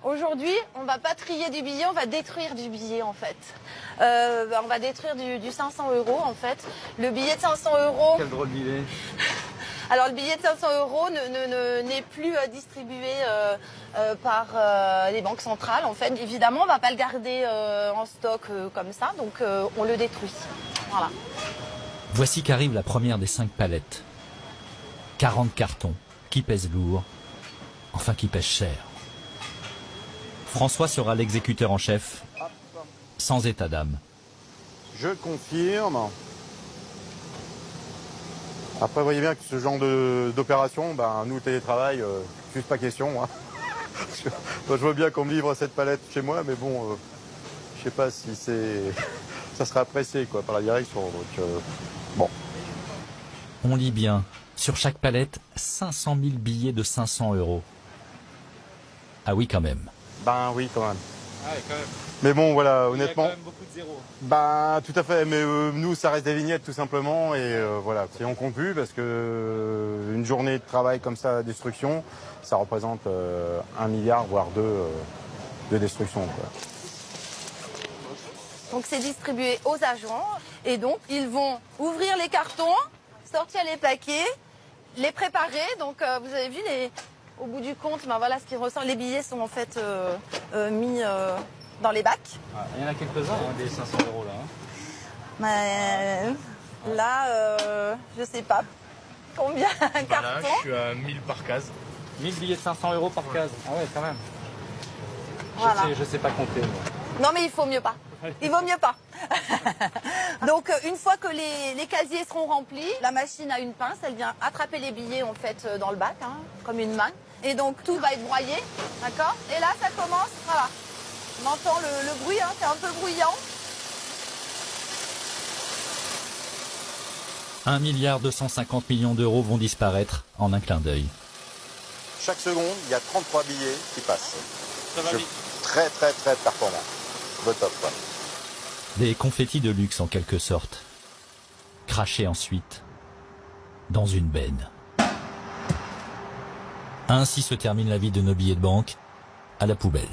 Aujourd'hui, on va pas trier du billet, on va détruire du billet en fait. On va détruire du 500 € en fait. Le billet de 500 €. Quel drôle d'idée. Alors le billet de 500 € n'est plus distribué par les banques centrales. En fait, évidemment, on va pas le garder en stock comme ça, donc on le détruit. Voilà. Voici qu'arrive la première des 5 palettes. 40 cartons, qui pèsent lourd, enfin qui pèsent cher. François sera l'exécuteur en chef, sans état d'âme. Je confirme. Après, vous voyez bien que ce genre d'opération, nous, le télétravail, juste pas question. Hein. Je veux bien qu'on me livre cette palette chez moi, mais bon, je sais pas si ça sera apprécié quoi, par la direction. Donc, bon. On lit bien, sur chaque palette, 500 000 billets de 500 €. Ah oui, quand même. Ben oui, quand même. Ah ouais, quand même. Mais bon, voilà, Il y a honnêtement. quand même beaucoup de zéros. Tout à fait, mais nous, ça reste des vignettes tout simplement. Et voilà, si on compte plus, parce que une journée de travail comme ça, destruction, ça représente 1 milliard, voire 2 de destruction. Quoi. Donc c'est distribué aux agents et donc ils vont ouvrir les cartons, sortir les paquets, les préparer. Donc vous avez vu au bout du compte, voilà ce qui ressort. Les billets sont en fait mis dans les bacs. Ah, il y en a quelques-uns, des 500 € là. Là, je sais pas combien de cartons. Là, je suis à 1000 par case. 1000 billets de 500 € par case. Ah ouais, quand même. Voilà. Je sais pas compter, moi. Non mais il faut mieux pas. Il vaut mieux pas. Donc une fois que les casiers seront remplis, la machine a une pince, elle vient attraper les billets en fait dans le bac, comme une main. Et donc tout va être broyé, d'accord? Et là ça commence, voilà. On entend le bruit, c'est un peu bruyant. 1 milliard 250 millions d'euros vont disparaître en un clin d'œil. Chaque seconde, il y a 33 billets qui passent. Ça va vite. Très, très, très performant. Le top, quoi. Des confettis de luxe en quelque sorte. Crachés ensuite dans une benne. Ainsi se termine la vie de nos billets de banque, à la poubelle.